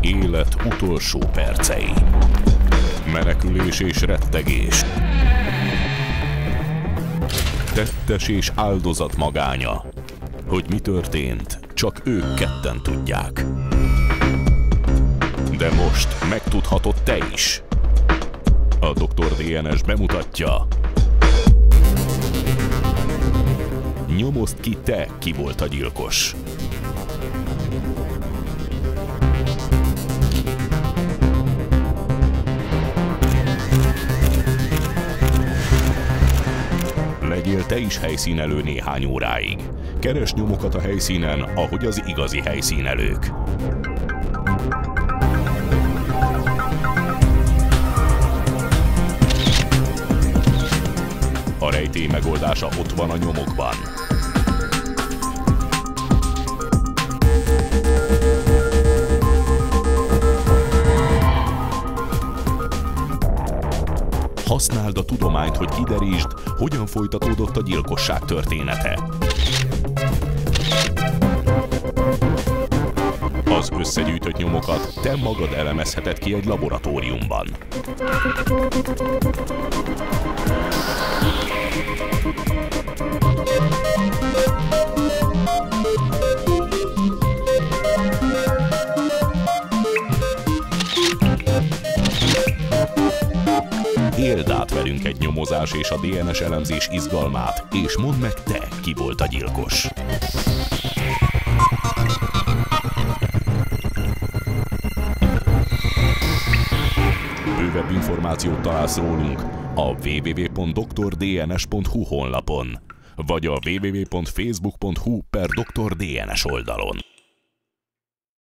Élet utolsó percei. Menekülés és rettegés. Tettes és áldozat magánya. Hogy mi történt, csak ők ketten tudják. De most megtudhatod te is. A Dr. DNS bemutatja. Nyomozd ki te, ki volt a gyilkos. Legyél te is helyszínelő néhány óráig. Keresd nyomokat a helyszínen, ahogy az igazi helyszínelők. A rejtély megoldása ott van a nyomokban. Használd a tudományt, hogy kiderítsd, hogyan folytatódott a gyilkosság története. Az összegyűjtött nyomokat te magad elemezheted ki egy laboratóriumban. Éld át velünk egy nyomozás és a DNS elemzés izgalmát, és mondd meg te, ki volt a gyilkos. Bővebb információt találsz rólunk a www.drdns.hu honlapon, vagy a www.facebook.hu/drdns oldalon.